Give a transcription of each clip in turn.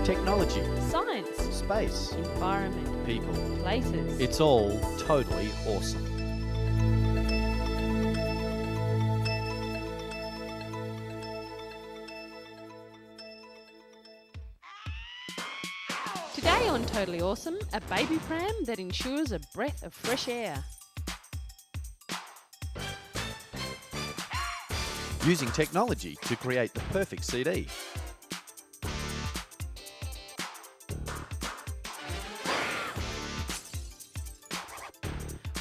Technology, Science, space, environment, people. places. It's all totally awesome. Today on Totally Awesome, a baby pram that ensures a breath of fresh air. Using technology to create the perfect CD.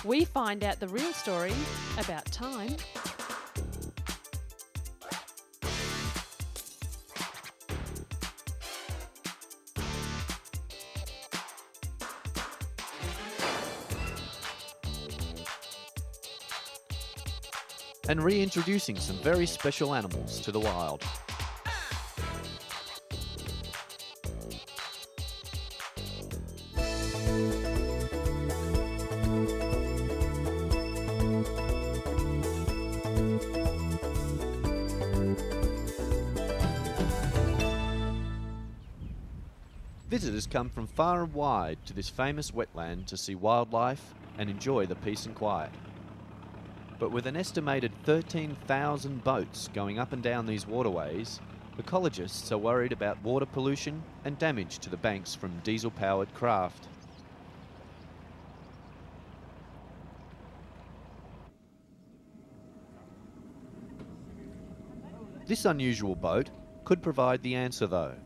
We find out the real story about time. And reintroducing some very special animals to the wild. Visitors come from far and wide to this famous wetland to see wildlife and enjoy the peace and quiet. But with an estimated 13,000 boats going up and down these waterways, ecologists are worried about water pollution and damage to the banks from diesel-powered craft. This unusual boat could provide the answer though.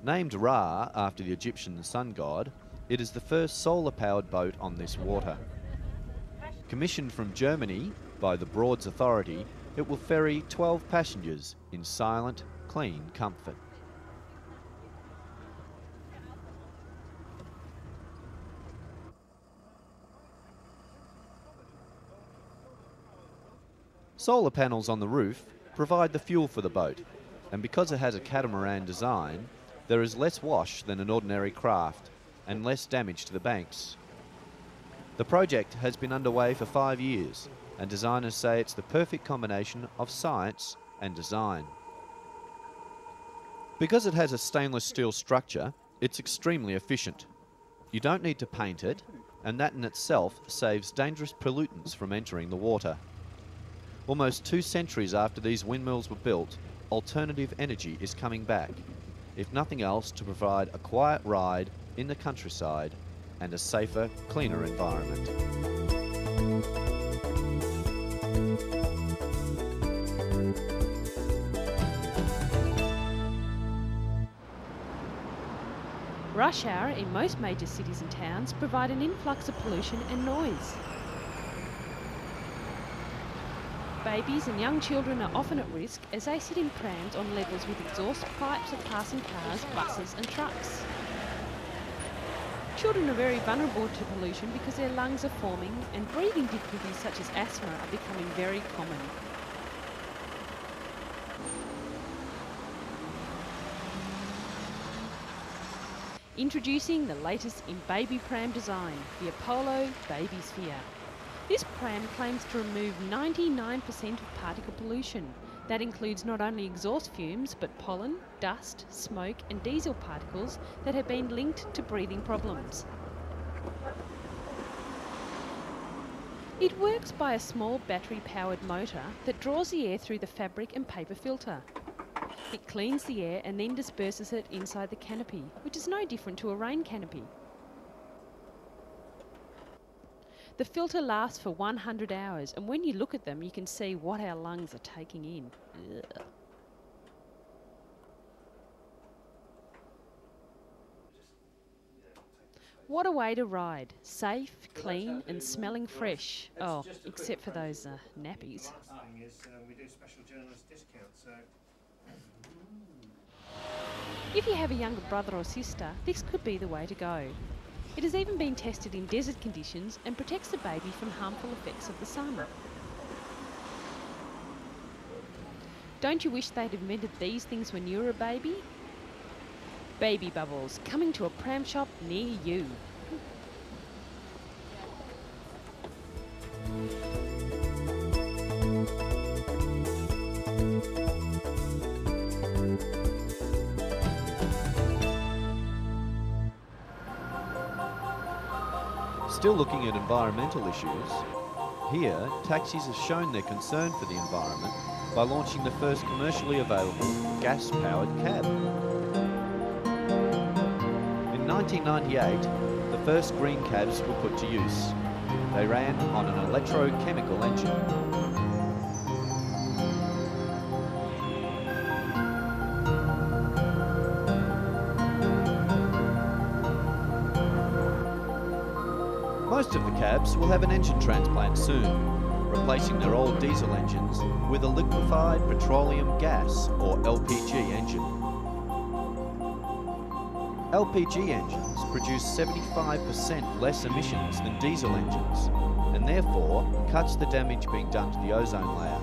Named Ra after the Egyptian sun god, it is the first solar-powered boat on this water. Commissioned from Germany by the Broads Authority, it will ferry 12 passengers in silent, clean comfort. Solar panels on the roof provide the fuel for the boat, and because it has a catamaran design, there is less wash than an ordinary craft and less damage to the banks. The project has been underway for 5 years, and designers say it's the perfect combination of science and design. Because it has a stainless steel structure, it's extremely efficient. You don't need to paint it, and that in itself saves dangerous pollutants from entering the water. Almost 2 centuries after these windmills were built, alternative energy is coming back, if nothing else to provide a quiet ride in the countryside and a safer, cleaner environment. Rush hour in most major cities and towns provide an influx of pollution and noise. Babies and young children are often at risk as they sit in prams on levels with exhaust pipes of passing cars, buses and trucks. Children are very vulnerable to pollution because their lungs are forming and breathing difficulties such as asthma are becoming very common. Introducing the latest in baby pram design, the Apollo Baby Sphere. This pram claims to remove 99% of particle pollution. That includes not only exhaust fumes, but pollen, dust, smoke and diesel particles that have been linked to breathing problems. It works by a small battery-powered motor that draws the air through the fabric and paper filter. It cleans the air and then disperses it inside the canopy, which is no different to a rain canopy. The filter lasts for 100 hours, and when you look at them, you can see what our lungs are taking in. Ugh. What a way to ride. Safe, clean, and smelling fresh. Oh, except for those nappies. We do special journalist discounts, so... If you have a younger brother or sister, this could be the way to go. It has even been tested in desert conditions and protects the baby from harmful effects of the sun. Don't you wish they'd invented these things when you were a baby? Baby bubbles, coming to a pram shop near you. Still looking at environmental issues, here taxis have shown their concern for the environment by launching the first commercially available gas-powered cab. In 1998, the first green cabs were put to use. They ran on an electrochemical engine. Most of the cabs will have an engine transplant soon, replacing their old diesel engines with a liquefied petroleum gas or LPG engine. LPG engines produce 75% less emissions than diesel engines, and therefore cuts the damage being done to the ozone layer.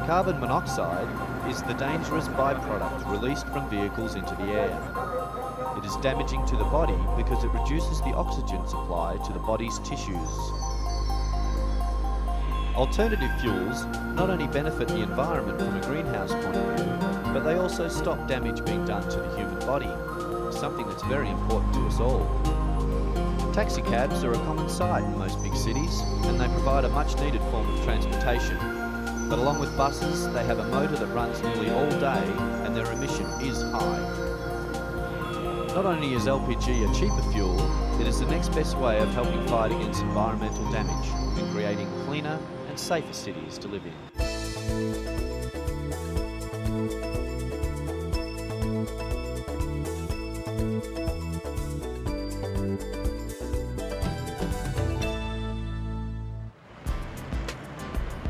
Carbon monoxide is the dangerous byproduct released from vehicles into the air. It is damaging to the body because it reduces the oxygen supply to the body's tissues. Alternative fuels not only benefit the environment from a greenhouse point of view, but they also stop damage being done to the human body, something that's very important to us all. Taxi cabs are a common sight in most big cities, and they provide a much needed form of transportation. But along with buses, they have a motor that runs nearly all day, and their emission is high. Not only is LPG a cheaper fuel, it is the next best way of helping fight against environmental damage and creating cleaner and safer cities to live in.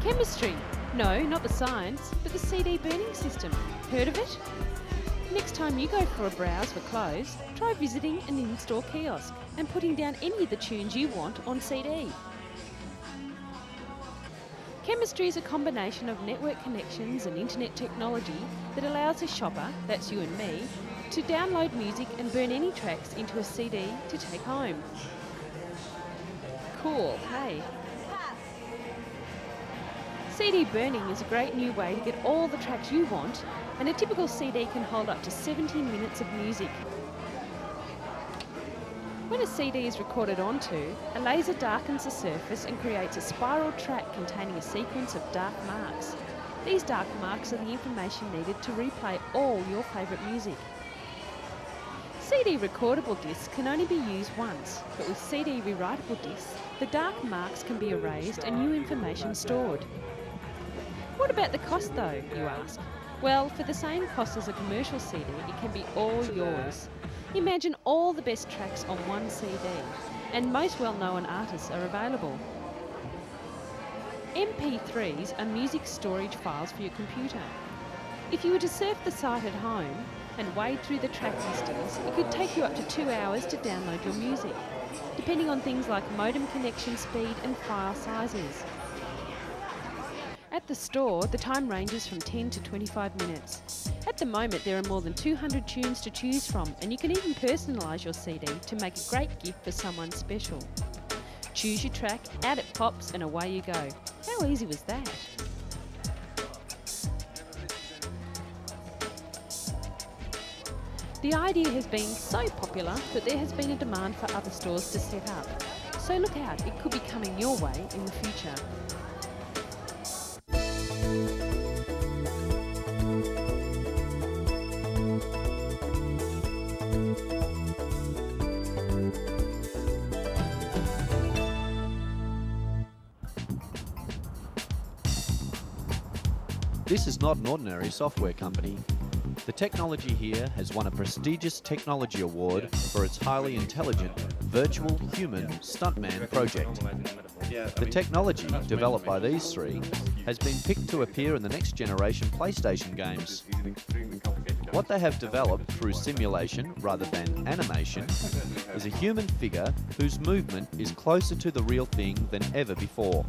Chemistry. No, not the science, but the CD burning system. Heard of it? Next time you go for a browse for clothes, try visiting an in-store kiosk and putting down any of the tunes you want on CD. Chemistry is a combination of network connections and internet technology that allows a shopper, that's you and me, to download music and burn any tracks into a CD to take home. Cool, hey? CD burning is a great new way to get all the tracks you want, and a typical CD can hold up to 70 minutes of music. When a CD is recorded onto, a laser darkens the surface and creates a spiral track containing a sequence of dark marks. These dark marks are the information needed to replay all your favourite music. CD recordable discs can only be used once, but with CD rewritable discs, the dark marks can be erased and new information stored. What about the cost though, you ask? Well, for the same cost as a commercial CD, it can be all yours. Imagine all the best tracks on one CD, and most well-known artists are available. MP3s are music storage files for your computer. If you were to surf the site at home and wade through the track listings, it could take you up to 2 hours to download your music, depending on things like modem connection speed and file sizes. At the store, the time ranges from 10 to 25 minutes. At the moment, there are more than 200 tunes to choose from, and you can even personalise your CD to make a great gift for someone special. Choose your track, out it pops, and away you go. How easy was that? The idea has been so popular that there has been a demand for other stores to set up. So look out, it could be coming your way in the future. This is not an ordinary software company. The technology here has won a prestigious technology award for its highly intelligent virtual human stuntman project. The technology developed by these three has been picked to appear in the next generation PlayStation games. What they have developed through simulation rather than animation is a human figure whose movement is closer to the real thing than ever before.